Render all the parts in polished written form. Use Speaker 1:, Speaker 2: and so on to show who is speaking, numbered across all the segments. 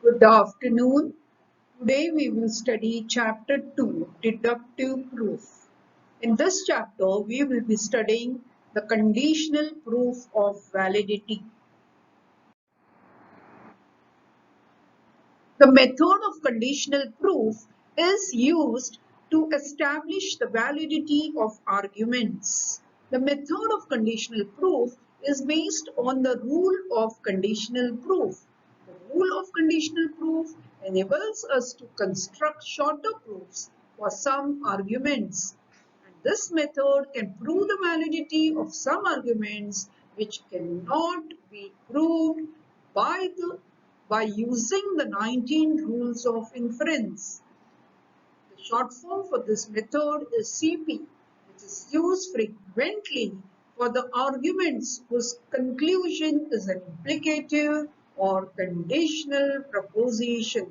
Speaker 1: Good afternoon. Today we will study Chapter 2, Deductive Proof. In this chapter, we will be studying the conditional proof of validity. The method of conditional proof is used to establish the validity of arguments. The method of conditional proof is based on the rule of conditional proof. The rule of conditional proof enables us to construct shorter proofs for some arguments. And this method can prove the validity of some arguments which cannot be proved by using the 19 rules of inference. The short form for this method is CP, which is used frequently for the arguments whose conclusion is an implicative or conditional proposition.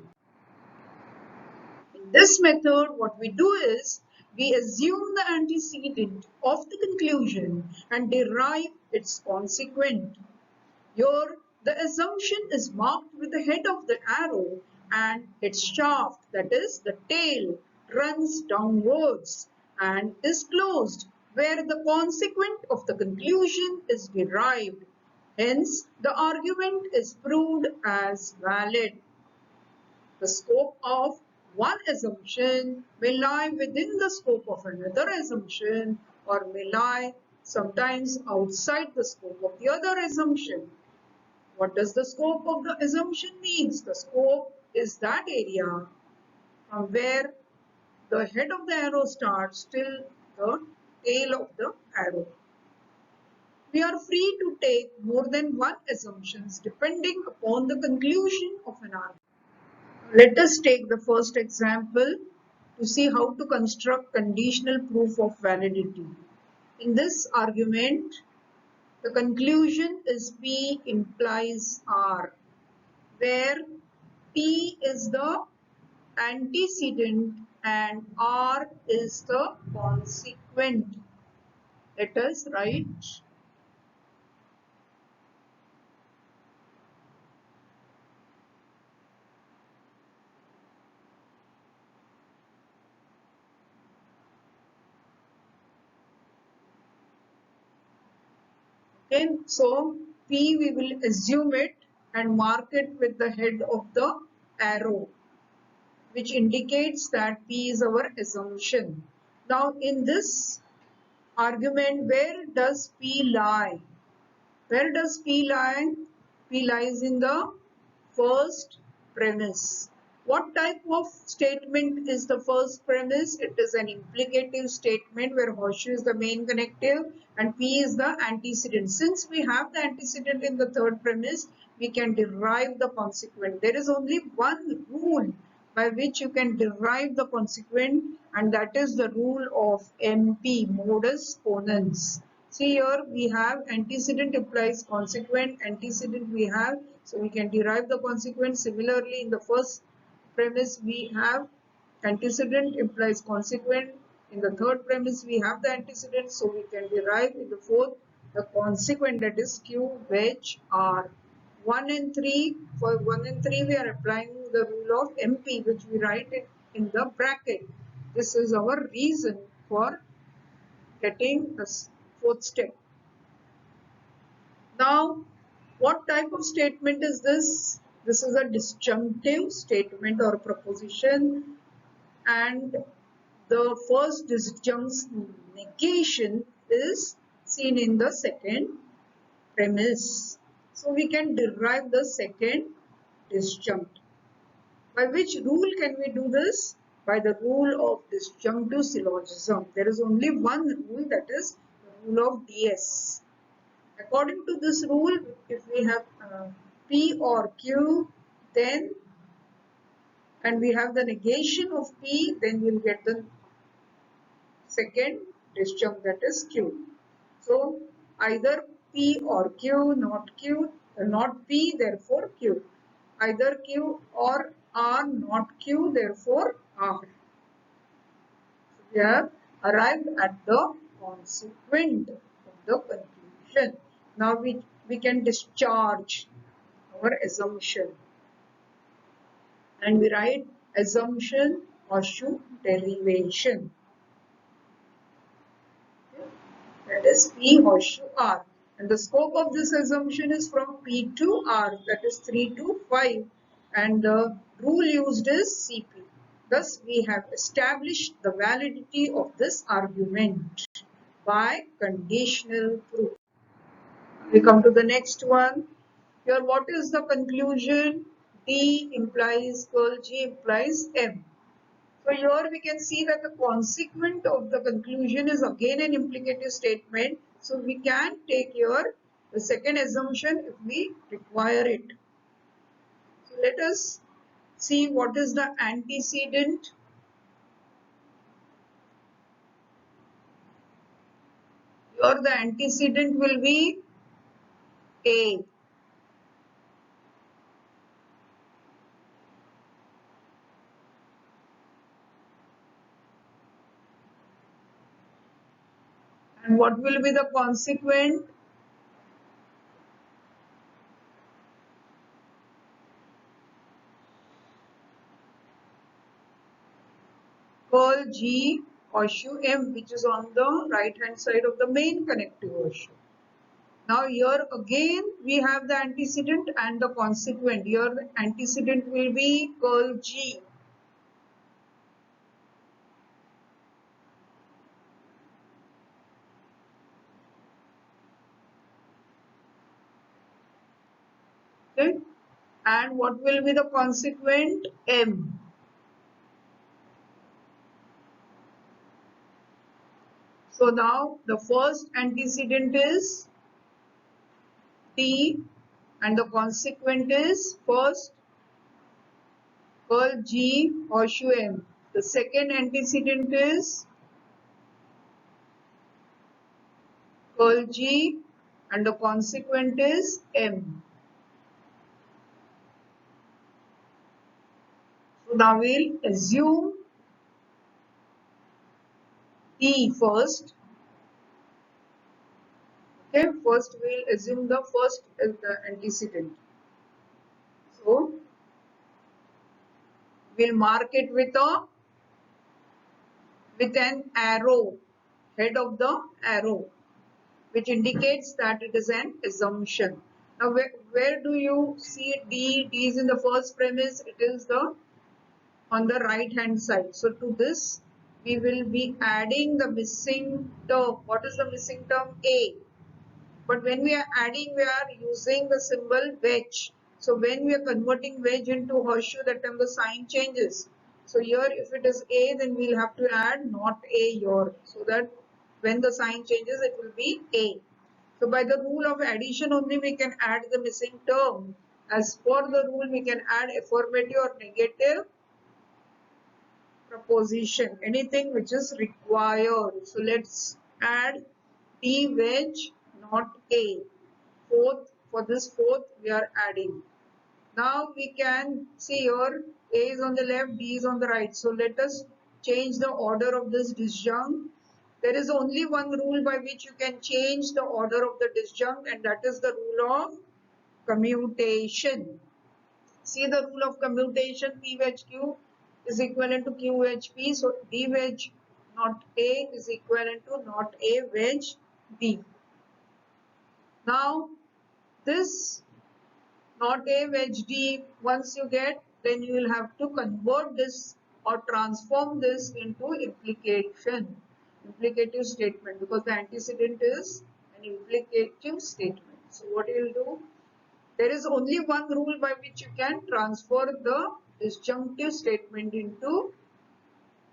Speaker 1: In this method, what we do is we assume the antecedent of the conclusion and derive its consequent. Here, the assumption is marked with the head of the arrow and its shaft, that is, the tail, runs downwards and is closed, where the consequent of the conclusion is derived. Hence, the argument is proved as valid. The scope of one assumption may lie within the scope of another assumption or may lie sometimes outside the scope of the other assumption. What does the scope of the assumption means? The scope is that area from where the head of the arrow starts till the tail of the arrow. We are free to take more than one assumptions depending upon the conclusion of an argument. Let us take the first example to see how to construct conditional proof of validity. In this argument, the conclusion is P implies R, where P is the antecedent and R is the consequent. Let us write okay, so P we will assume it and mark it with the head of the arrow, which indicates that P is our assumption. Now in this argument, where does P lie? Where does P lie? P lies in the first premise. What type of statement is the first premise? It is an implicative statement where horseshoe is the main connective and P is the antecedent. Since we have the antecedent in the third premise, we can derive the consequent. There is only one rule by which you can derive the consequent, and that is the rule of MP, modus ponens. See here we have antecedent implies consequent, antecedent we have, so we can derive the consequent. Similarly, in the first premise we have antecedent implies consequent. In the third premise we have the antecedent, so we can derive in the fourth the consequent, that is Q, which R. 1 and 3, for 1 and 3 we are applying the rule of MP, which we write it in the bracket. This is our reason for getting the fourth step. Now, what type of statement is this? This is a disjunctive statement or proposition, and the first disjunct negation is seen in the second premise. So we can derive the second disjunct. By which rule can we do this? By the rule of disjunctive syllogism. There is only one rule, that is the rule of DS. According to this rule, if we have P or Q, then and we have the negation of P, then we'll get the second disjunct, that is Q. So either P or Q, not P, therefore Q. Either Q or R, not Q, therefore R. So we have arrived at the consequent of the conclusion. Now we can discharge our assumption. and we write assumption horseshoe derivation. That is P horseshoe R. And the scope of this assumption is from P to R, that is 3 to 5. And the rule used is CP. Thus, we have established the validity of this argument by conditional proof. We come to the next one. Here, what is the conclusion? D implies curl G implies M. So here we can see that the consequent of the conclusion is again an implicative statement. So we can take here the second assumption if we require it. So let us see what is the antecedent. Here the antecedent will be A. And what will be the consequent? Curl G horseshoe M, which is on the right hand side of the main connective horseshoe. Now here again we have the antecedent and the consequent. Here the antecedent will be curl G. Okay. And what will be the consequent? M. So now the first antecedent is T and the consequent is first curl G horseshoe M. The second antecedent is curl G and the consequent is M. So now we'll assume T first. Okay, first we'll assume the first is the antecedent. So we'll mark it with an arrow, head of the arrow, which indicates that it is an assumption. Now, where do you see D? D is in the first premise. It is the on the right hand side. So to this, we will be adding the missing term. What is the missing term? A. But when we are adding, we are using the symbol wedge. So when we are converting wedge into horseshoe, that time the sign changes. So here if it is A, then we will have to add not A here. So that when the sign changes, it will be A. So by the rule of addition only we can add the missing term. As for the rule, we can add affirmative or negative proposition, anything which is required. So let's add T wedge not A. Fourth, for this fourth we are adding. Now we can see here A is on the left, D is on the right. So let us change the order of this disjunct. There is only one rule by which you can change the order of the disjunct, and that is the rule of commutation. See the rule of commutation, P wedge Q is equivalent to Q wedge P. So D wedge not A is equivalent to not A wedge D. Now this not A wedge D, once you get, then you will have to convert this or transform this into implication, implicative statement, because the antecedent is an implicative statement. So what you will do? There is only one rule by which you can transfer the disjunctive statement into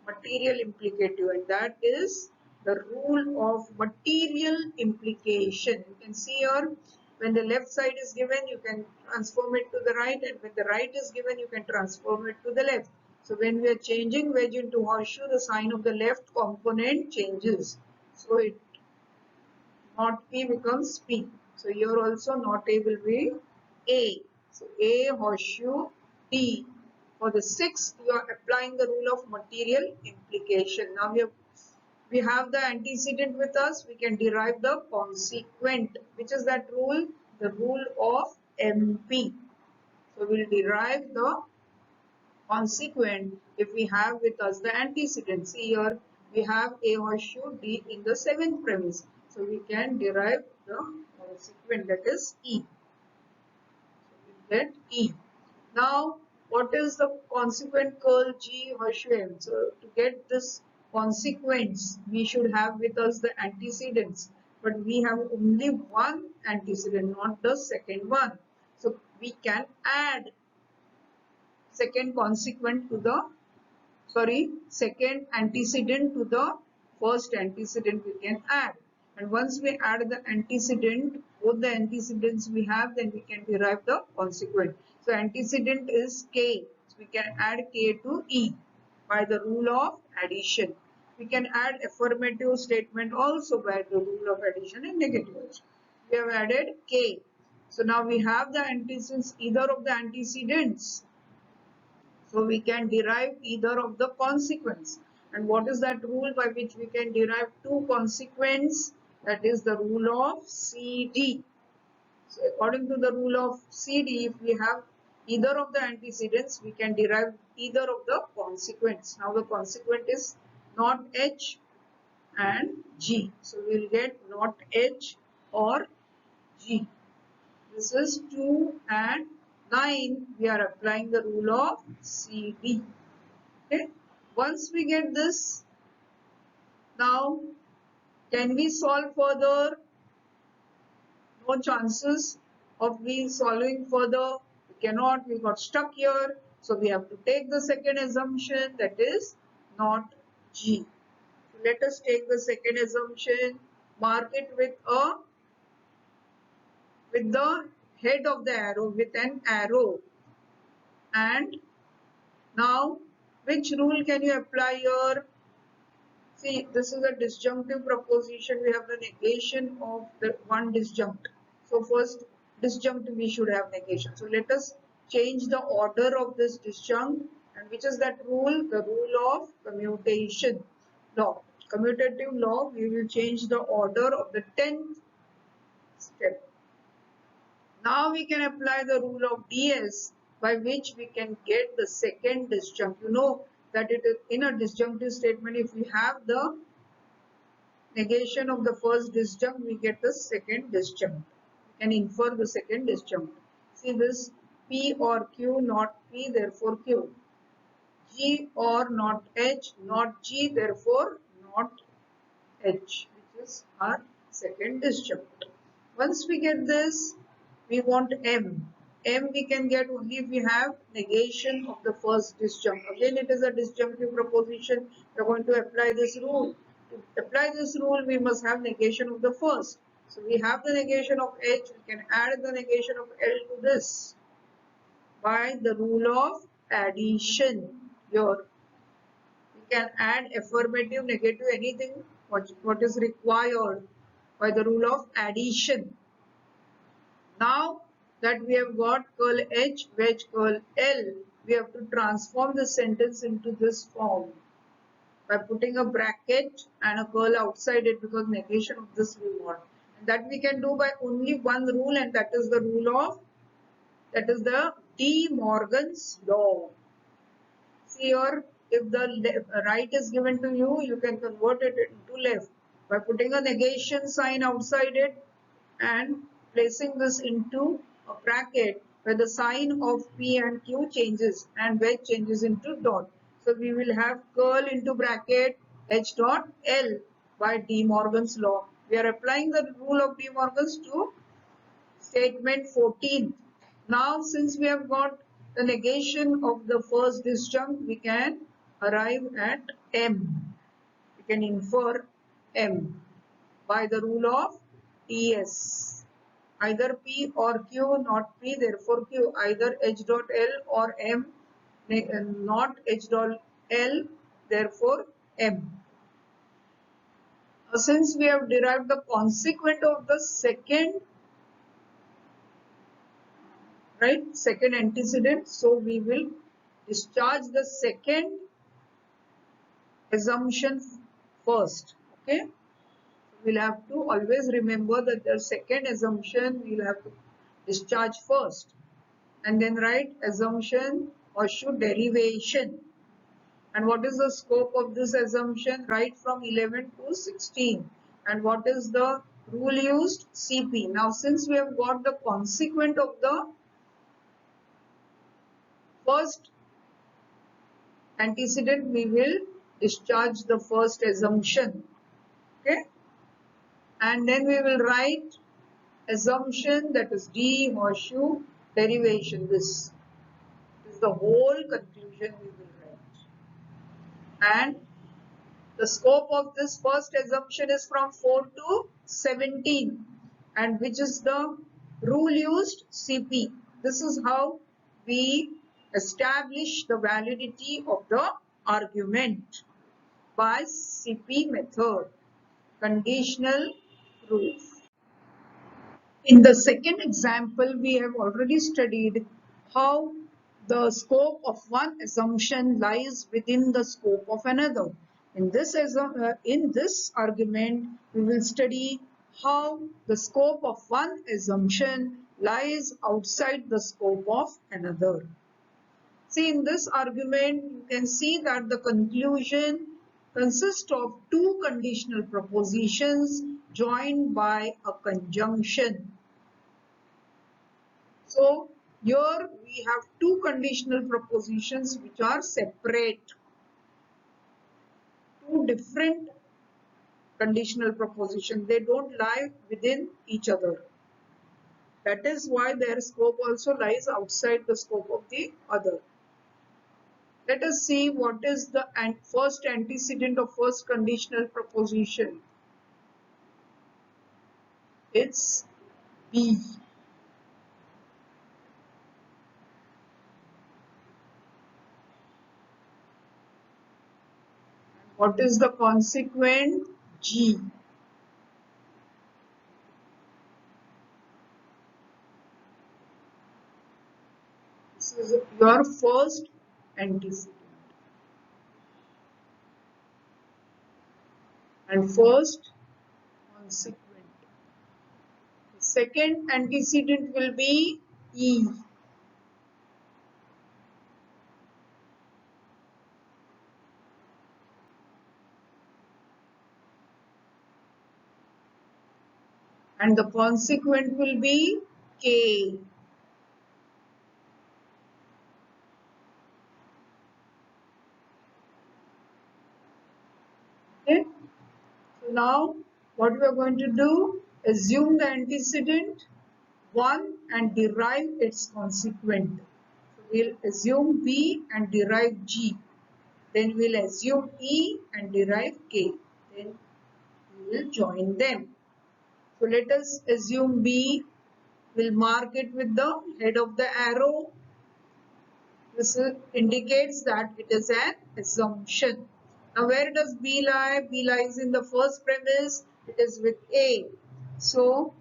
Speaker 1: material implicative, and that is the rule of material implication. You can see here when the left side is given, you can transform it to the right, and when the right is given, you can transform it to the left. So when we are changing wedge into horseshoe, the sign of the left component changes. So it not P becomes P. So here also not A will be A. So A horseshoe D. For the sixth, you are applying the rule of material implication. Now we have the antecedent with us. We can derive the consequent. Which is that rule? The rule of MP. So we will derive the consequent if we have with us the antecedent. See here, we have A horseshoe D in the seventh premise. So we can derive the consequent, that is E. So we get E. Now, what is the consequent curl G horseshoe M? So to get this consequence, we should have with us the antecedents. But we have only one antecedent, not the second one. So we can add second consequent to the second antecedent to the first antecedent we can add. And once we add the antecedent, both the antecedents we have, then we can derive the consequent. So antecedent is K. So we can add K to E by the rule of addition. We can add affirmative statement also by the rule of addition and negative. We have added K. So now we have the antecedents, either of the antecedents. So we can derive either of the consequence. And what is that rule by which we can derive two consequence? That is the rule of CD. So according to the rule of CD, if we have either of the antecedents, we can derive either of the consequence. Now the consequent is not H and G. So we will get not H or G. This is 2 and 9. We are applying the rule of CD. Okay. Once we get this, now can we solve further? No chances of we solving further. We cannot. We got stuck here. So we have to take the second assumption, that is not G. So let us take the second assumption. Mark it with the head of the arrow, with an arrow. And now, which rule can you apply here? See, this is a disjunctive proposition. We have the negation of the one disjunct. So first disjunct we should have negation. So let us change the order of this disjunct. And which is that rule? The rule of commutation law. Commutative law, we will change the order of the 10th step. Now we can apply the rule of DS, by which we can get the second disjunct. You know that it is in a disjunctive statement, if we have the negation of the first disjunct, we get the second disjunct. We can infer the second disjunct. See this, P or Q, not P, therefore Q. G or not H, not G, therefore not H, which is our second disjunct. Once we get this, we want M. M we can get only if we have negation of the first disjunct. Again, it is a disjunctive proposition. We are going to apply this rule. To apply this rule, we must have negation of the first. So we have the negation of H. We can add the negation of L to this by the rule of addition. Here, we can add affirmative, negative, anything what is required by the rule of addition. Now that we have got curl H, wedge curl L, we have to transform the sentence into this form by putting a bracket and a curl outside it, because negation of this we want. And that we can do by only one rule, and that is the De Morgan's law. See here, if the right is given to you, you can convert it into left by putting a negation sign outside it and placing this into a bracket where the sign of P and Q changes and wedge changes into dot. So we will have curl into bracket H dot L by De Morgan's law. We are applying the rule of De Morgan's to statement 14. Now since we have got the negation of the first disjunct, we can arrive at M. We can infer M by the rule of TS. Either P or Q, not P, therefore Q. Either H dot L or M, not H dot L, therefore M. Since we have derived the consequent of the second antecedent, so we will discharge the second assumption first. Okay, we'll have to always remember that the second assumption we'll have to discharge first, and then write assumption horseshoe derivation. And what is the scope of this assumption? Right from 11 to 16. And what is the rule used? CP. Now, since we have got the consequent of the first antecedent, we will discharge the first assumption. Okay. And then we will write assumption, that is D horseshoe derivation. This is the whole conclusion we will write. And the scope of this first assumption is from 4 to 17, and which is the rule used? CP. This is how we establish the validity of the argument by CP method, conditional proof. In the second example, we have already studied how the scope of one assumption lies within the scope of another. In this argument, we will study how the scope of one assumption lies outside the scope of another. See, in this argument, you can see that the conclusion consists of two conditional propositions joined by a conjunction. So, here we have two conditional propositions which are separate. Two different conditional propositions. They don't lie within each other. That is why their scope also lies outside the scope of the other. Let us see what is the first antecedent of first conditional proposition. It's B. What is the consequent? G. This is your first antecedent. And first consequent. The second antecedent will be E. And the consequent will be K. Okay. So now what we are going to do, assume the antecedent 1 and derive its consequent. So we'll assume B and derive G. Then we'll assume E and derive K. Then we will join them. So let us assume B. We'll mark it with the head of the arrow. This indicates that it is an assumption. Now where does B lie? B lies in the first premise. It is with A. So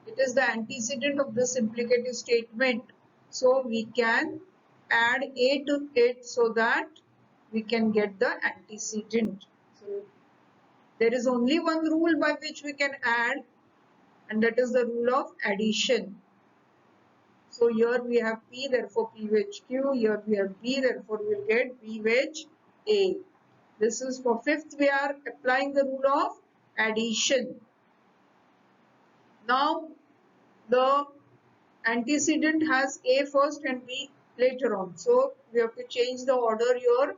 Speaker 1: it is the antecedent of this implicative statement. So we can add A to it so that we can get the antecedent. So there is only one rule by which we can add, and that is the rule of addition. So here we have P, therefore P wedge Q. Here we have B, therefore we will get B wedge A. This is for fifth, we are applying the rule of addition. Now the antecedent has A first and B later on. So we have to change the order here.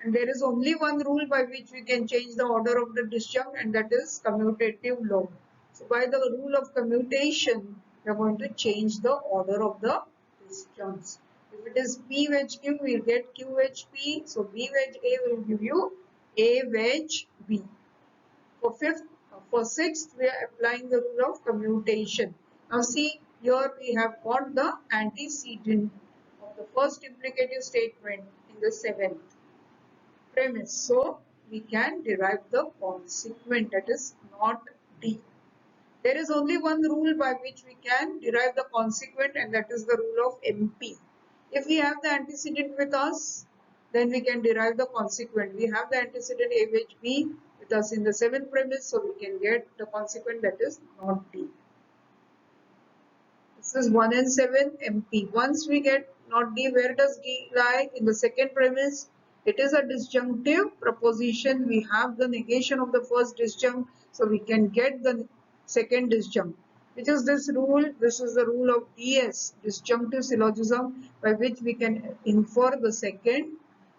Speaker 1: And there is only one rule by which we can change the order of the disjunct, and that is commutative law. So by the rule of commutation, we are going to change the order of the disjuncts. If it is P wedge Q, we will get Q wedge P. So B wedge A will give you A wedge B. For sixth, we are applying the rule of commutation. Now see, here we have got the antecedent of the first implicative statement in the seventh premise. So we can derive the consequent, that is not D. There is only one rule by which we can derive the consequent, and that is the rule of MP. If we have the antecedent with us, then we can derive the consequent. We have the antecedent A wedge B with us in the seventh premise, so we can get the consequent, that is not D. This is 1 and 7 MP. Once we get not D. Where does D lie? In the second premise. It is a disjunctive proposition. We have the negation of the first disjunct, so we can get the second disjunct. Which is this rule? This is the rule of DS, disjunctive syllogism, by which we can infer the second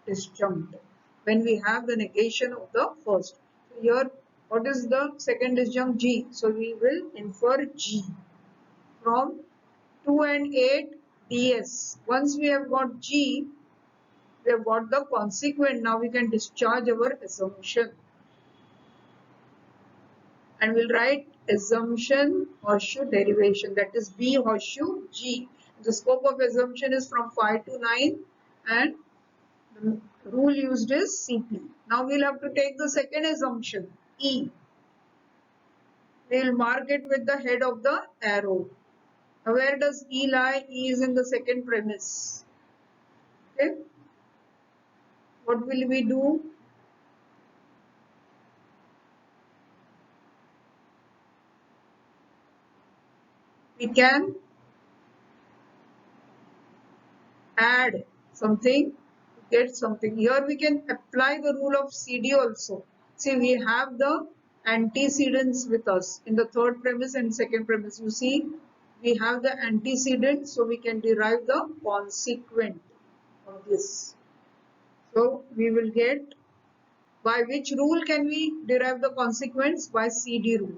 Speaker 1: disjunct when we have the negation of the first. So here, what is the second disjunct? G. So we will infer G from 2 and 8 DS. Once we have got G, we have got the consequent. Now we can discharge our assumption. And we'll write assumption horseshoe derivation, that is B horseshoe G. The scope of assumption is from 5 to 9 and the rule used is CP. Now we'll have to take the second assumption, E. We will mark it with the head of the arrow. Now where does E lie? E is in the second premise. Okay. What will we do? We can add something to get something. Here we can apply the rule of CD also. See, we have the antecedents with us in the third premise and second premise. You see, we have the antecedent, so we can derive the consequent of this. So we will get, by which rule can we derive the consequence? By CD rule.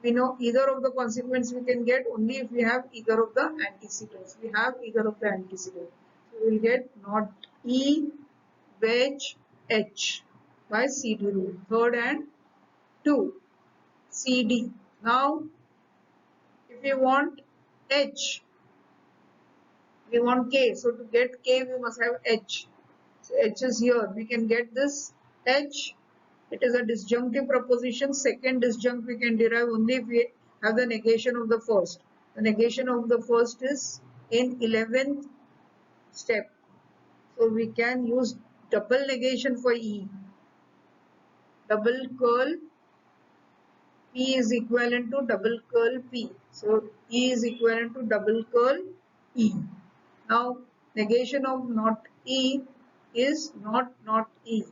Speaker 1: We know either of the consequence we can get only if we have either of the antecedents. We have either of the antecedents. So we will get not E, wedge, H by CD rule. Third and 2, CD. Now, if we want H, we want K. So to get K, we must have H. So H is here. We can get this H. It is a disjunctive proposition. Second disjunct we can derive only if we have the negation of the first. The negation of the first is in 11th step. So we can use double negation for E. Double curl P is equivalent to double curl P. So E is equivalent to double curl E. Now negation of not E is not E.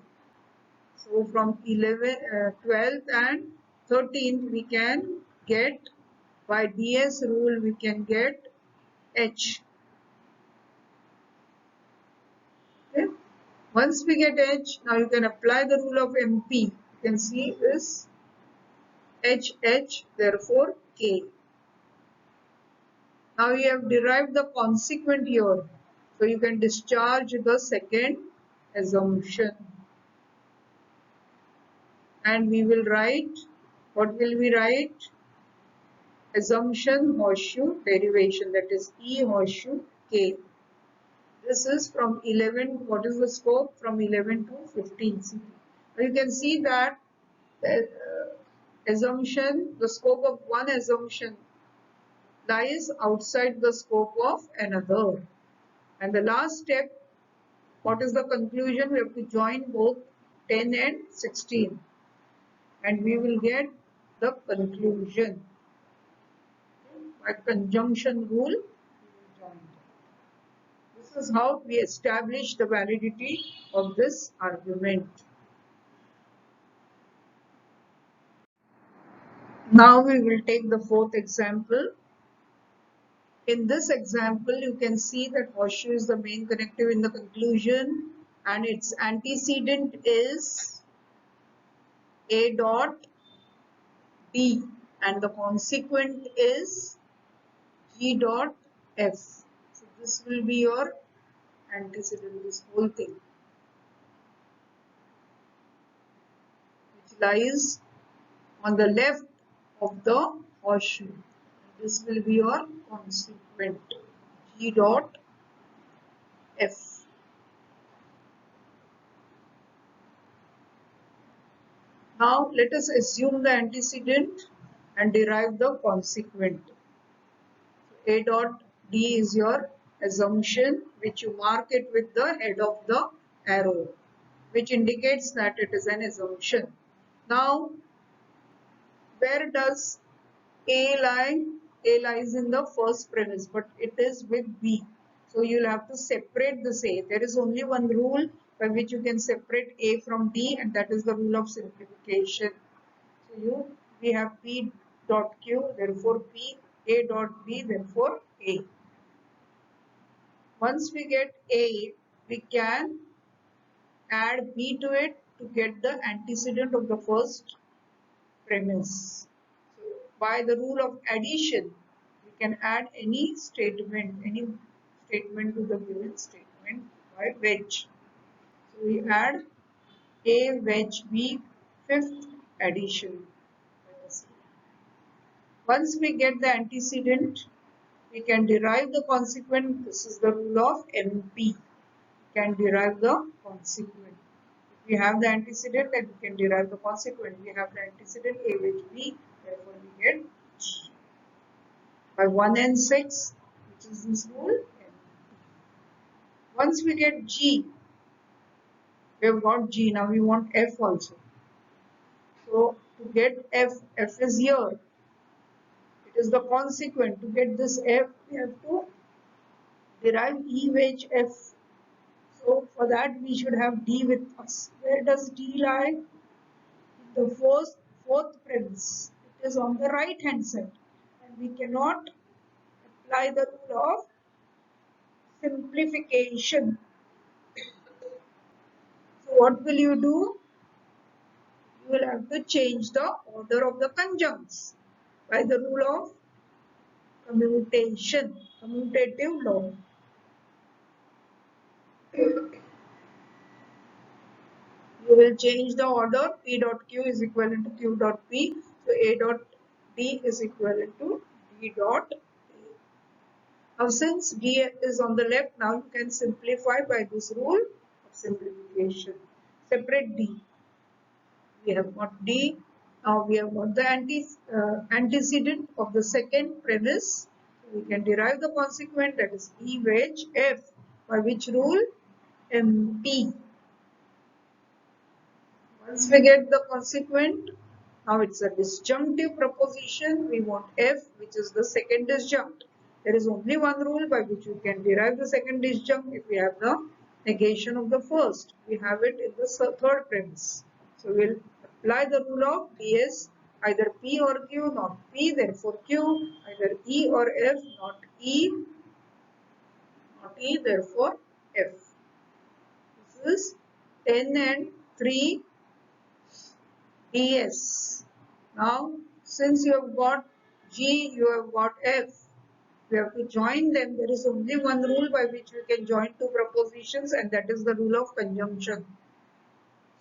Speaker 1: So from 12th and 13th we can get, by DS rule we can get H. Okay. Once we get H, now you can apply the rule of MP. You can see this H, therefore K. Now you have derived the consequent here. So you can discharge the second assumption. And we will write, what will we write? Assumption horseshoe derivation, that is E horseshoe K. This is from 11, what is the scope? From 11 to 15 CP. You can see that assumption, the scope of one assumption lies outside the scope of another. And the last step, what is the conclusion? We have to join both 10 and 16. And we will get the conclusion. By conjunction rule, we will join them. This is how we establish the validity of this argument. Now we will take the fourth example. In this example, you can see that horseshoe is the main connective in the conclusion and its antecedent is A dot D and the consequent is G dot F. So this will be your antecedent, this whole thing, which lies on the left of the horseshoe. This will be your consequent, G dot F. Now let us assume the antecedent and derive the consequent. A dot D is your assumption, which you mark it with the head of the arrow, which indicates that it is an assumption. Now, where does A lie? A lies in the first premise, but it is with B. So you'll have to separate this A. There is only one rule by which you can separate A from D, and that is the rule of simplification. So we have P dot Q, therefore P, A dot B, therefore A. Once we get A, we can add B to it to get the antecedent of the first premise. So by the rule of addition, we can add any statement to the given statement by wedge. So we add A wedge B, fifth addition. Once we get the antecedent, we can derive the consequent. This is the rule of MP. We can derive the consequent. If we have the antecedent, then we can derive the consequent. We have the antecedent A wedge B, therefore we get G. By 1 and 6, which is this rule. Once we get G, we have got G, now we want F also. So to get F is here. It is the consequent. To get this F, we have to derive E wedge F. So for that we should have D with us. Where does D lie? In the fourth premise. It is on the right hand side. And we cannot apply the rule of simplification. So what will you do? You will have to change the order of the conjuncts by the rule of commutation, commutative law. You will change the order. P dot Q is equivalent to Q dot P. So A dot D is equivalent to D dot A. Now since D is on the left, now you can simplify by this rule of simplification. Separate D. We have got D. Now we have got the antecedent of the second premise. We can derive the consequent, that is E wedge F, by which rule? MP. Once we get the consequent, now it's a disjunctive proposition. We want F, which is the second disjunct. There is only one rule by which we can derive the second disjunct if we have the negation of the first. We have it in the third premise. So we'll apply the rule of DS, either P or Q, not P, therefore Q, either E or F, not E, therefore F. This is 10 and 3 DS. Now, since you have got G, you have got F, we have to join them. There is only one rule by which we can join two propositions, and that is the rule of conjunction.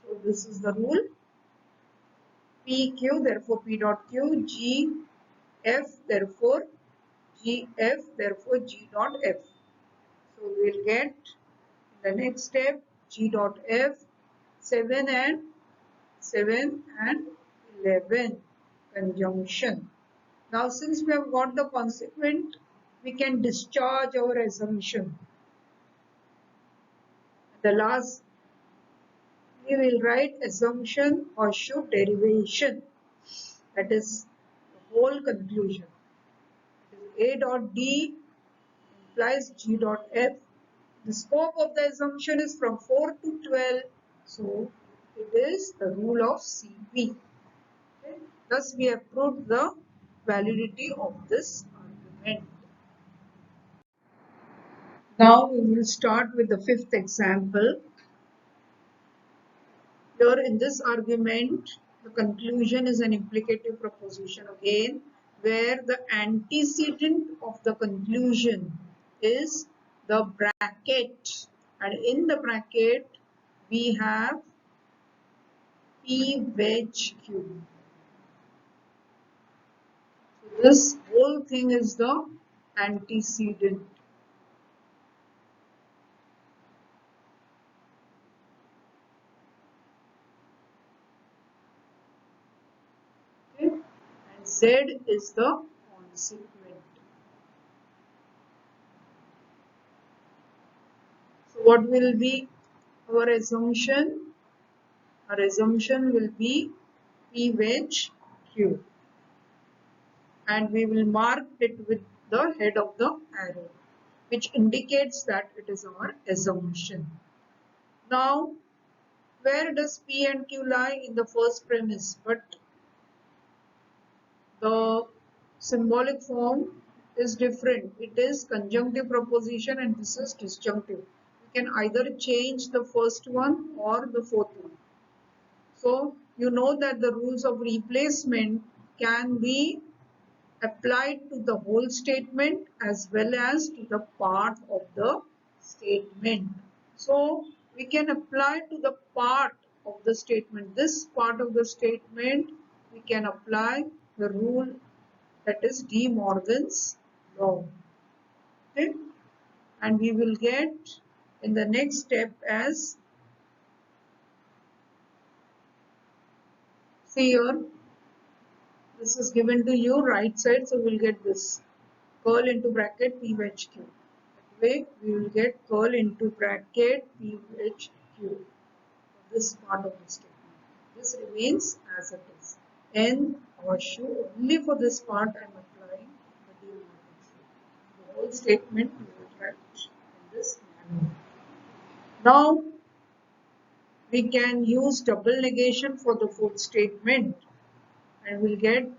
Speaker 1: So, this is the rule. PQ, therefore P dot Q, G, F, therefore G, F, therefore G dot F. So, we will get the next step G dot F, 7 and 11 conjunction. Now since we have got the consequent, we can discharge our assumption. The last, we will write assumption or should derivation, that is the whole conclusion. A dot D implies G dot F. The scope of the assumption is from 4 to 12, so it is the rule of CP. Okay. Thus we have proved the validity of this argument. Now we will start with the fifth example. Here in this argument, the conclusion is an implicative proposition again, where the antecedent of the conclusion is the bracket, and in the bracket we have P wedge Q. So this whole thing is the antecedent. Okay. And Z is the consequent. So what will be our assumption? Our assumption will be P wedge Q, and we will mark it with the head of the arrow. which indicates that it is our assumption. Now, where does P and Q lie? In the first premise, but the symbolic form is different. It is conjunctive proposition and this is disjunctive. We can either change the first one or the fourth one. So you know that the rules of replacement can be applied to the whole statement as well as to the part of the statement. So we can apply to the part of the statement. This part of the statement we can apply the rule that is De Morgan's law. Okay? And we will get in the next step as, see here, this is given to you right side, so we'll get this curl into bracket P wedge Q. That way we will get curl into bracket P wedge Q. This part of the statement. This remains as it is. N horseshoe, only for this part I am applying the De Morgan's law. The whole statement we will write in this manner. Now we can use double negation for the fourth statement and we'll get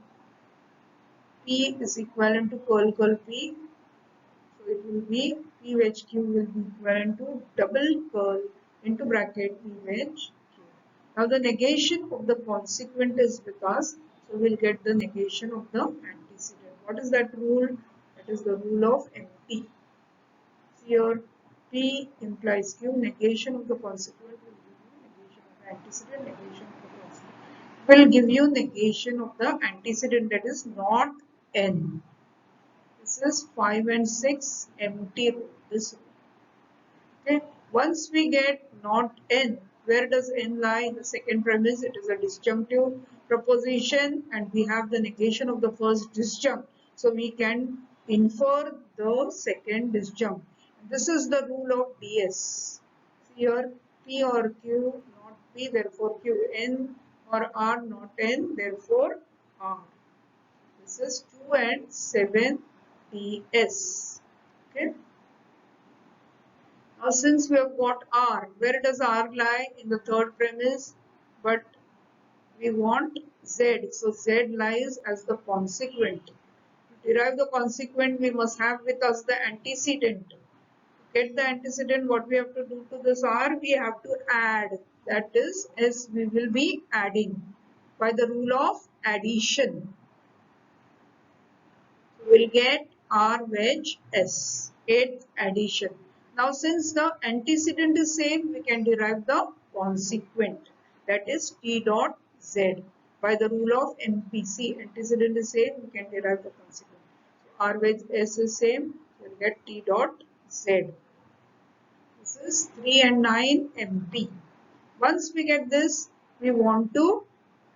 Speaker 1: P is equivalent to curl curl P. So it will be P wedge Q will be equivalent to double curl into bracket P wedge Q. Now the negation of the consequent is with us. So we'll get the negation of the antecedent. What is that rule? That is the rule of empty. Here P implies Q, negation of the consequent will give you negation of the antecedent, negation of the consequent will give you negation of the antecedent, that is not N. This is 5 and 6 empty row. This row. Okay. Once we get not N, where does N lie? In the second premise, it is a disjunctive proposition and we have the negation of the first disjunct. So we can infer the second disjunct. This is the rule of DS. Here P or Q not P, therefore Q. N or R not N, therefore R. This is 2 and 7 DS. Okay. Now since we have got R, where does R lie? In the third premise, but we want Z. So Z lies as the consequent. To derive the consequent, we must have with us the antecedent. To get the antecedent, what we have to do to this R? We have to add. That is, as we will be adding by the rule of addition. So we will get R wedge S, 8th addition. Now since the antecedent is same, we can derive the consequent, that is T dot Z. By the rule of MPC, antecedent is same, we can derive the consequent. So R wedge S is same, we will get T dot Z. This is 3 and 9 MP. Once we get this, we want to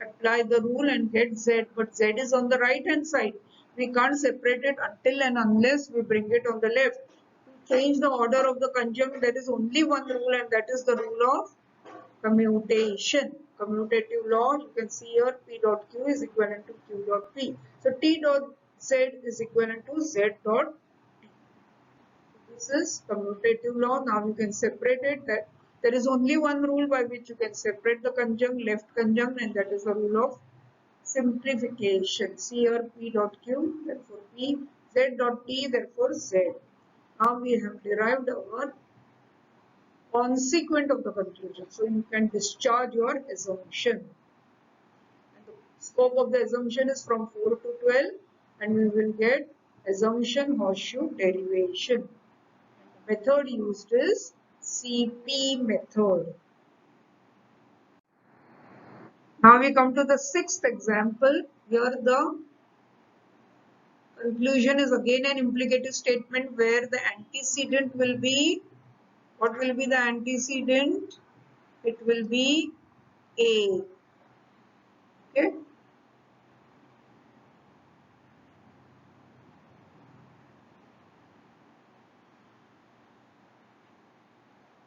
Speaker 1: apply the rule and get Z, but Z is on the right hand side. We can't separate it until and unless we bring it on the left. To change the order of the conjunct, there is only one rule and that is the rule of commutation. Commutative law, you can see here P dot Q is equivalent to Q dot P. So T dot Z is equivalent to Z dot T. This is commutative law. Now you can separate it. That there is only one rule by which you can separate the conjunct, left conjunct, and that is the rule of simplification. See here P dot Q, therefore P, Z dot T, therefore Z. Now we have derived our consequent of the conclusion. So you can discharge your assumption. And the scope of the assumption is from 4 to 12 and we will get assumption horseshoe derivation. And the method used is CP method. Now we come to the sixth example. Here the conclusion is again an implicative statement where the antecedent will be, what will be the antecedent? It will be A. Okay.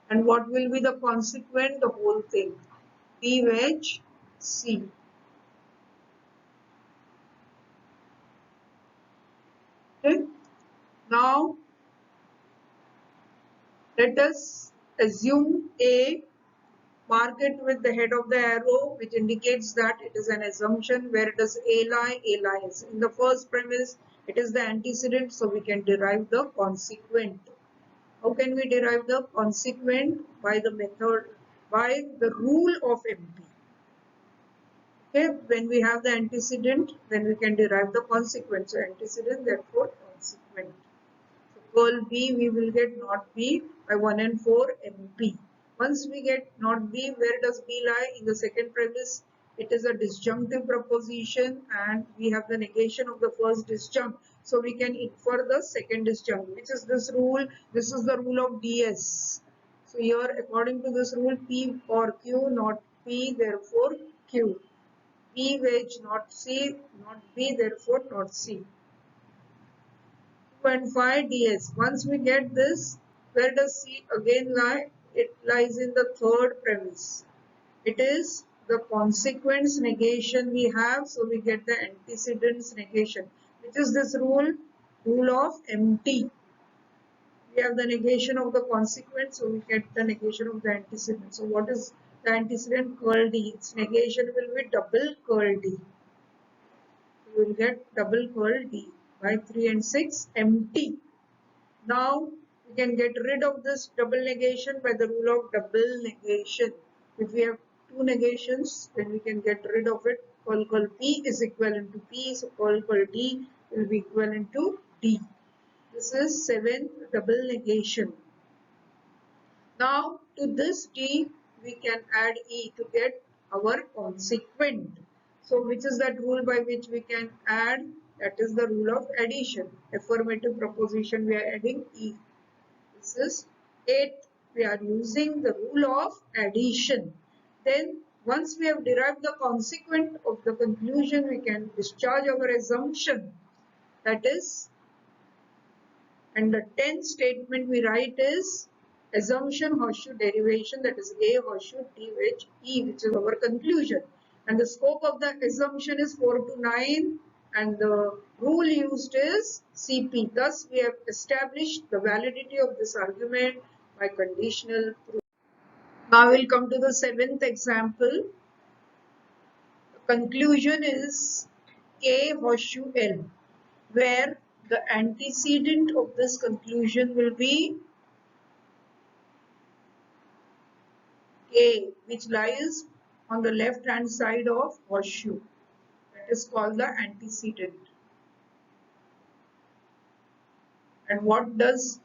Speaker 1: And what will be the consequent? The whole thing. P wedge C. Okay. Now Let us assume A, mark it with the head of the arrow, which indicates that it is an assumption. Where does A lie? A lies in the first premise. It is the antecedent, so we can derive the consequent. How can we derive the consequent? By the method, by the rule of MP. Okay, when we have the antecedent, then we can derive the consequent. So antecedent, therefore consequent. So curl B, we will get not B by 1 and 4 MP. Once we get not B, where does B lie? In the second premise, it is a disjunctive proposition and we have the negation of the first disjunct. So we can infer the second disjunct. Which is this rule? This is the rule of DS. So here, according to this rule, P or Q, not P, therefore Q. P wedge, not C, not B, therefore not C. 2.5 ds. Once we get this, where does C again lie? It lies in the third premise. It is the consequence negation we have, so we get the antecedents negation. Which is this rule? Rule of MT. We have the negation of the consequence, so we get the negation of the antecedent. So what is the antecedent? Curl D. Its negation will be double curl D. We will get double curl D by 3 and 6 MT. Now we can get rid of this double negation by the rule of double negation. If we have two negations, then we can get rid of it. Curl P is equivalent to P, so curl D will be equivalent to D. This is 7th double negation. Now to this D we can add E to get our consequent. So which is that rule by which we can add? That is the rule of addition. Affirmative proposition, we are adding E. This is 8th. We are using the rule of addition. Then once we have derived the consequent of the conclusion, we can discharge our assumption. That is, and the 10th statement we write is assumption horseshoe derivation, that is A horseshoe D which E, which is our conclusion. And the scope of the assumption is 4 to 9 and the rule used is CP. Thus, we have established the validity of this argument by conditional proof. Now we'll come to the 7th example. The conclusion is K horseshoe L, where the antecedent of this conclusion will be K, which lies on the left hand side of horseshoe. That is called the antecedent. And what does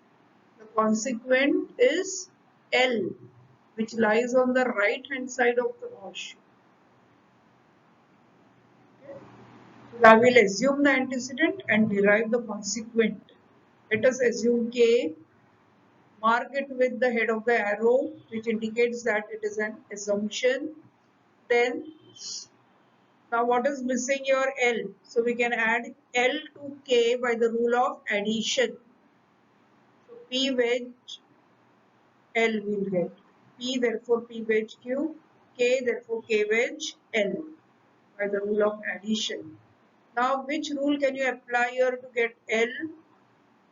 Speaker 1: the consequent is L, which lies on the right hand side of the horseshoe. Okay. So I will assume the antecedent and derive the consequent. Let us assume K, mark it with the head of the arrow, which indicates that it is an assumption. Then now what is missing here? L. So we can add L to K by the rule of addition. So P wedge L will get. P therefore P wedge Q. K therefore K wedge L by the rule of addition. Now which rule can you apply here to get L?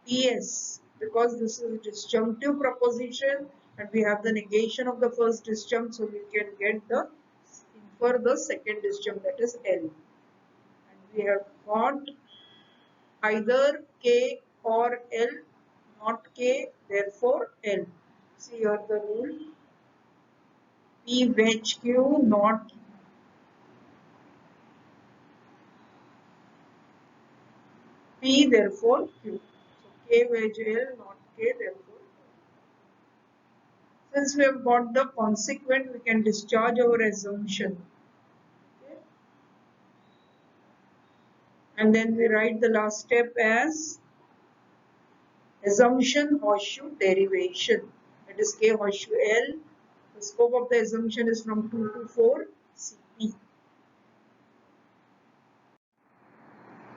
Speaker 1: DS, because this is a disjunctive proposition and we have the negation of the first disjunct, so we can get the infer the second disjunct, that is L. And we have got either K or L, not K, therefore L. See here the rule. P wedge Q, not P, therefore Q. So K wedge L, not K, therefore. Since we have got the consequent, we can discharge our assumption. Okay. And then we write the last step as assumption horseshoe derivation. That is K horseshoe L. The scope of the assumption is from 2 to 4 CP.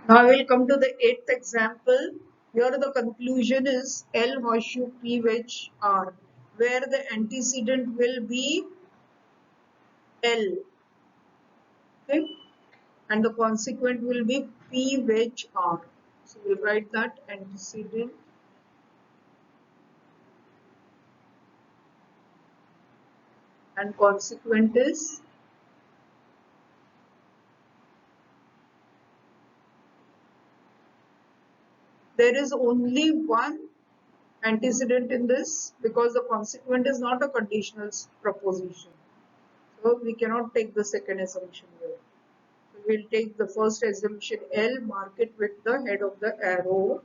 Speaker 1: Now we will come to the 8th example. Here the conclusion is L horseshoe P wedge R, where the antecedent will be L. Okay. And the consequent will be P wedge R. So we'll write that antecedent and consequent is there is only one antecedent in this because the consequent is not a conditional proposition. So we cannot take the second assumption here. So we'll take the first assumption L, mark it with the head of the arrow,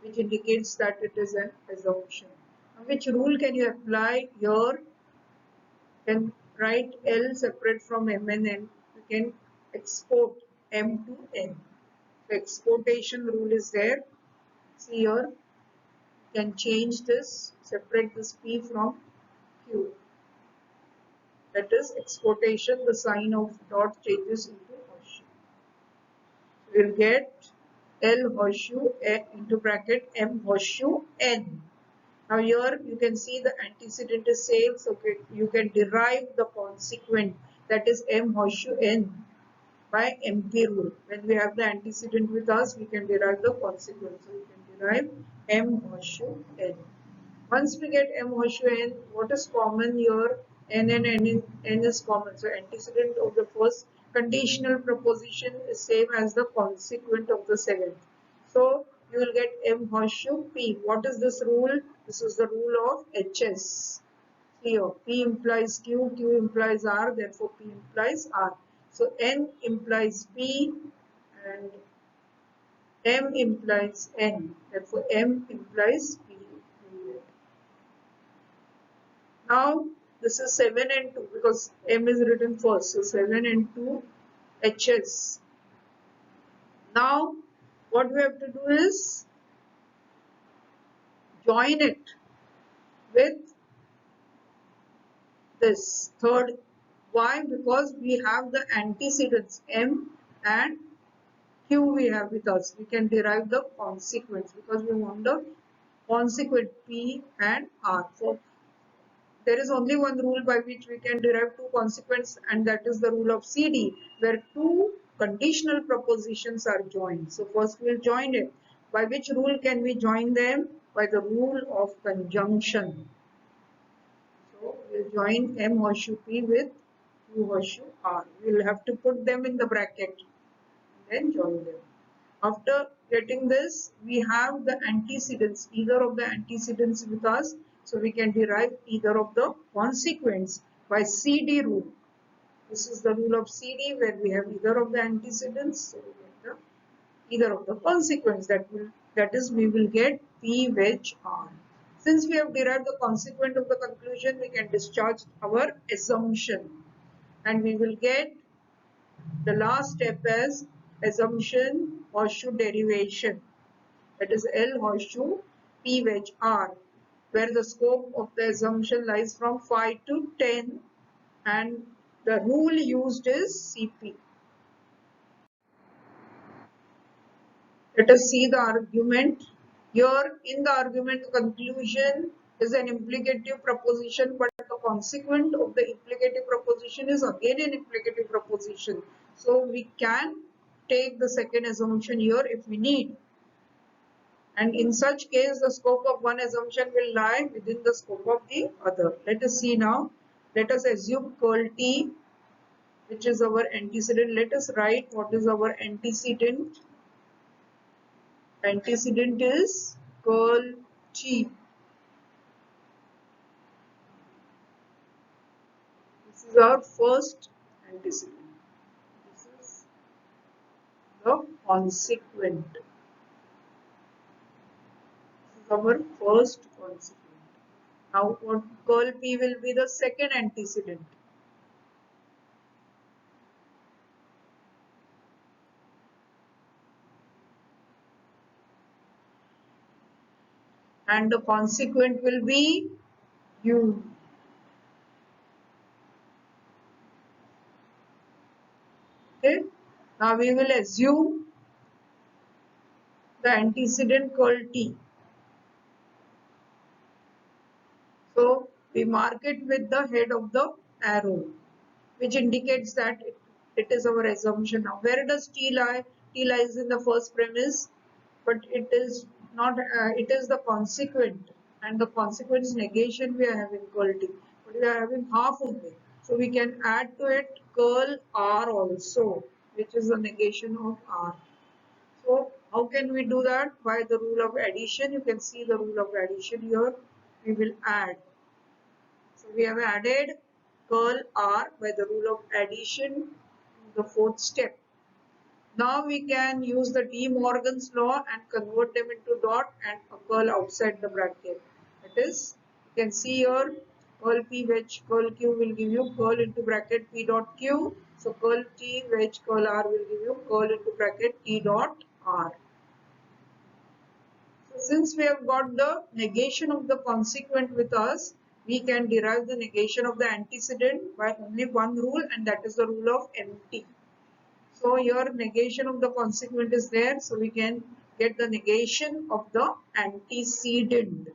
Speaker 1: which indicates that it is an assumption. Now, which rule can you apply here? Can write L separate from M and N. You can export M to N. The exportation rule is there. See here, you can change this, separate this P from Q. That is exportation, the sign of dot changes into horseshoe. We will get L horseshoe into bracket M horseshoe N. Now here you can see the antecedent is same, so you can derive the consequent, that is M horseshoe N, by MP rule. When we have the antecedent with us, we can derive the consequent. So we can derive M horseshoe N. Once we get M horseshoe N, what is common here? N and N is common. So antecedent of the first conditional proposition is same as the consequent of the seventh. So you will get M horseshoe P. What is this rule? This is the rule of HS. Here, P implies Q, Q implies R, therefore P implies R. So N implies P and M implies N, therefore M implies P. Now this is 7 and 2 because M is written first. So 7 and 2 HS. Now what we have to do is join it with this third. Why? Because we have the antecedents M and Q we have with us. We can derive the consequence because we want the consequent P and R. So there is only one rule by which we can derive two consequences, and that is the rule of CD, where two conditional propositions are joined. So first we will join it. By which rule can we join them? By the rule of conjunction. So we will join M horseshoe P with Q horseshoe R. We will have to put them in the bracket and then join them. After getting this, we have the antecedents, either of the antecedents with us, so we can derive either of the consequents by CD rule. This is the rule of CD where we have either of the antecedents, so we get either of the consequence, that is we will get P wedge R. Since we have derived the consequent of the conclusion, we can discharge our assumption and we will get the last step as assumption horseshoe derivation, that is L horseshoe P wedge R, where the scope of the assumption lies from 5 to 10 and the rule used is CP. Let us see the argument. Here in the argument, the conclusion is an implicative proposition, but the consequent of the implicative proposition is again an implicative proposition. So we can take the second assumption here if we need. And in such case, the scope of one assumption will lie within the scope of the other. Let us see now. Let us assume curl T, which is our antecedent. Let us write what is our antecedent. Antecedent is curl T. This is our first antecedent. This is the consequent. This is our first consequent. Now what curl P will be the second antecedent. And the consequent will be U. Okay. Now we will assume the antecedent curl T. So we mark it with the head of the arrow, which indicates that it is our assumption. Now where does T lie? T lies in the first premise, but it is not, it is the consequent, and the consequence negation we are having curl T. but we are having half only. So we can add to it curl R also, which is the negation of R. So how can we do that? By the rule of addition. You can see the rule of addition here. We will add. So we have added curl R by the rule of addition to the fourth step. Now we can use the De Morgan's law and convert them into dot and a curl outside the bracket. That is, you can see here curl P wedge curl Q will give you curl into bracket P dot Q. So curl T wedge curl R will give you curl into bracket T dot R. So since we have got the negation of the consequent with us, we can derive the negation of the antecedent by only one rule, and that is the rule of empty. So your negation of the consequent is there, so we can get the negation of the antecedent.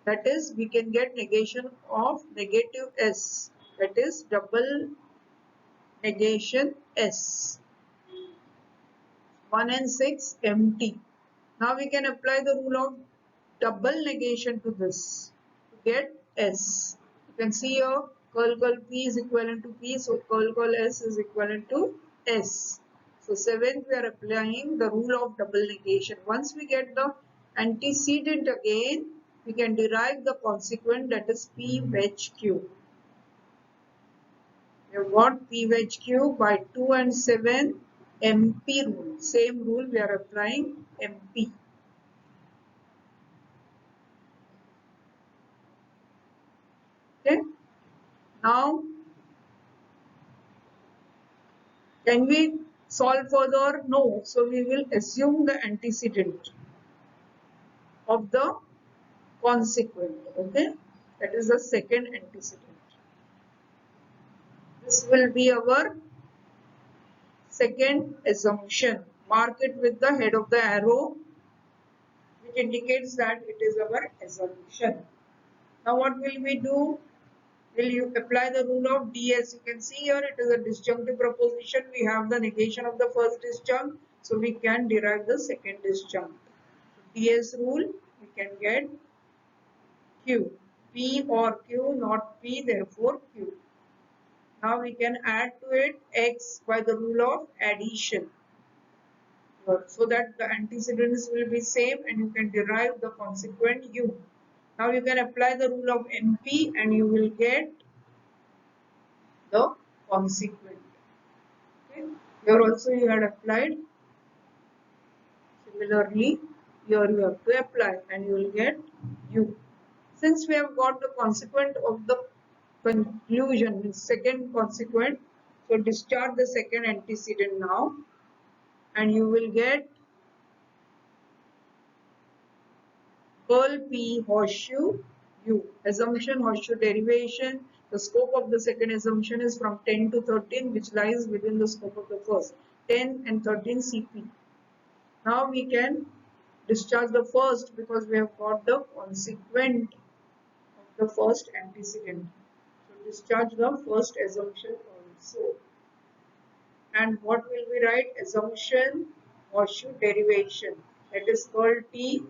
Speaker 1: That is, we can get negation of negative S. That is double negation S. 1 and 6 empty. Now we can apply the rule of double negation to this to get S. You can see here curl P is equivalent to P, so curl S is equivalent to S. So 7th we are applying the rule of double negation. Once we get the antecedent again, we can derive the consequent, that is P wedge Q. We have got P wedge Q by 2 and 7 MP rule. Same rule we are applying MP. Okay. Now, can we solve further? No. So we will assume the antecedent of the consequent. Okay. That is the second antecedent. This will be our second assumption. Mark it with the head of the arrow, which indicates that it is our assumption. Now what will we do? Will you apply the rule of DS? You can see here it is a disjunctive proposition. We have the negation of the first disjunct, so we can derive the second disjunct. DS rule, we can get Q. P or Q, not P, therefore Q. Now we can add to it X by the rule of addition, so that the antecedents will be same and you can derive the consequent U. Now you can apply the rule of MP and you will get the consequent. Okay. Here also you had applied. Similarly, here you have to apply and you will get U. Since we have got the consequent of the conclusion, the second consequent, so discharge the second antecedent now and you will get curl P horseshoe U. Assumption, horseshoe derivation. The scope of the second assumption is from 10 to 13, which lies within the scope of the first. 10 and 13 CP. Now we can discharge the first because we have got the consequent of the first antecedent. So discharge the first assumption also. And what will we write? Assumption, horseshoe derivation. That is curl T,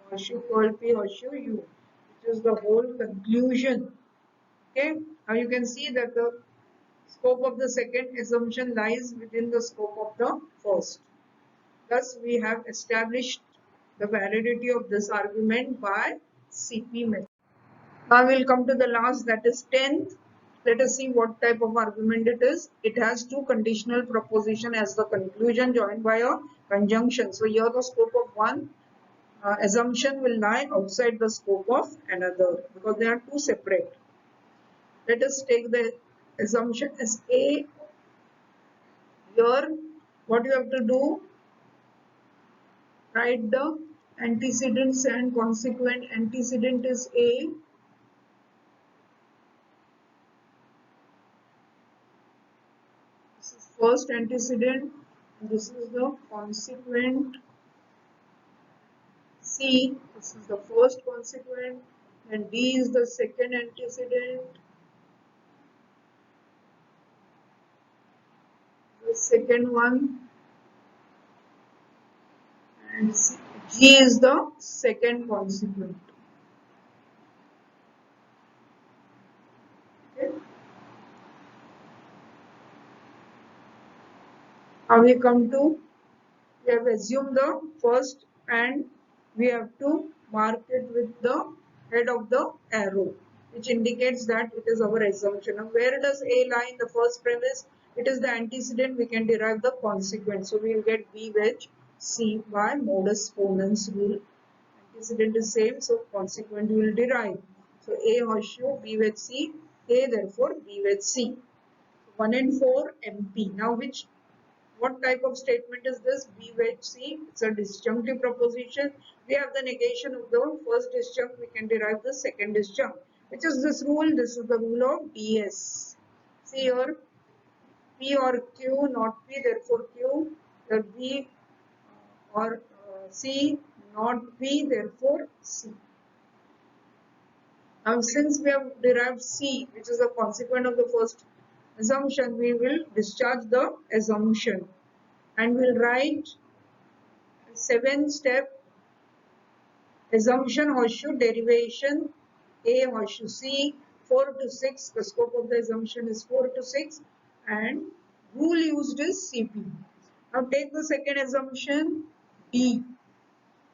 Speaker 1: horseshoe curl P, horseshoe U, which is the whole conclusion. Okay. Now you can see that the scope of the second assumption lies within the scope of the first. Thus, we have established the validity of this argument by CP method. Now we will come to the last, that is 10th. Let us see what type of argument it is. It has two conditional proposition as the conclusion joined by a conjunction. So here the scope of one assumption will lie outside the scope of another because they are two separate. Let us take the assumption as A. Here what you have to do, write the antecedents and consequent. Antecedent is A. This is first antecedent. This is the consequent C. This is the first consequent. And D is the second antecedent. The second one. And G is the second consequent. Now we have assumed the first and we have to mark it with the head of the arrow, which indicates that it is our assumption. Now where does A lie in the first premise? It is the antecedent, we can derive the consequent. So we will get B wedge C by modus ponens rule. Antecedent is same, so consequent we will derive. So A horseshoe, B wedge C, A therefore B wedge C. 1 and 4 MP. Now what type of statement is this? B wedge C. It's a disjunctive proposition. We have the negation of the first disjunct. We can derive the second disjunct. Which is this rule? This is the rule of DS. See here, P or Q, not P, therefore Q. The B or C, not P, therefore C. Now since we have derived C, which is a consequent of the first assumption, we will discharge the assumption. And we'll write 7-step assumption horseshoe derivation A horseshoe C 4 to 6. The scope of the assumption is 4 to 6 and rule used is CP. Now take the second assumption D.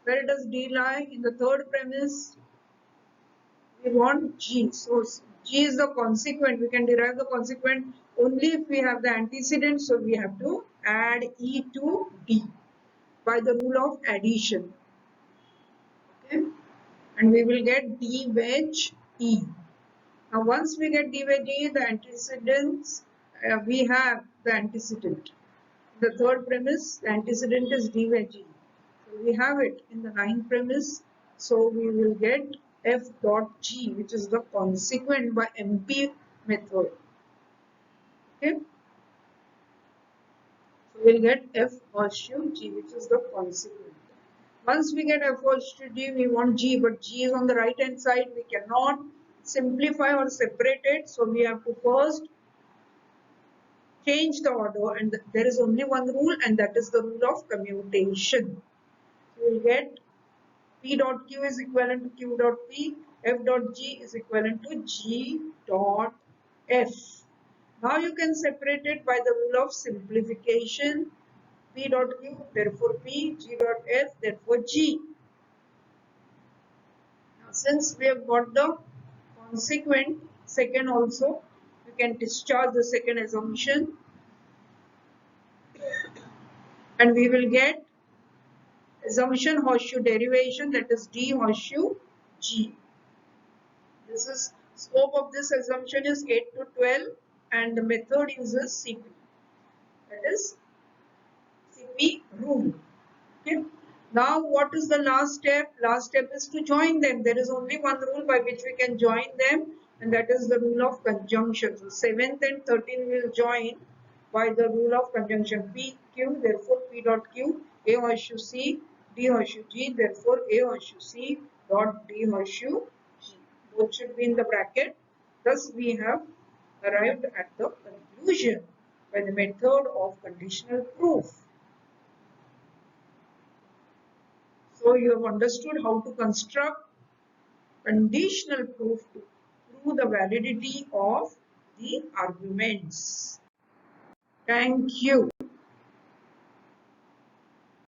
Speaker 1: Where does D lie? In the third premise we want G. So G is the consequent. We can derive the consequent only if we have the antecedent. So we have to add E to D by the rule of addition. Okay, and we will get D wedge E. Now once we get D wedge E, the antecedents, we have the antecedent. The third premise, the antecedent is D wedge E. So we have it in the ninth premise. So we will get F dot G, which is the consequent by MP method. Okay. So we'll get F horseshoe G, which is the consequent. Once we get F horseshoe G, we want G, but G is on the right hand side. We cannot simplify or separate it. So we have to first change the order, and there is only one rule, and that is the rule of commutation. So we'll get P dot Q is equivalent to Q dot P, F dot G is equivalent to G dot F. Now you can separate it by the rule of simplification. P dot Q, therefore P, G dot F, therefore G. Now since we have got the consequent second also, we can discharge the second assumption and we will get assumption horseshoe derivation, that is D horseshoe G. This is scope of this assumption is 8 to 12 and the method uses CP, that is CP rule. Okay. Now what is the last step? Last step is to join them. There is only one rule by which we can join them, and that is the rule of conjunction. So 7th and 13th will join by the rule of conjunction. P, Q, therefore P dot Q, A horseshoe C, D horseshoe G, therefore A horseshoe C dot D horseshoe G. Both should be in the bracket. Thus we have arrived at the conclusion by the method of conditional proof. So you have understood how to construct conditional proof to prove the validity of the arguments. Thank you.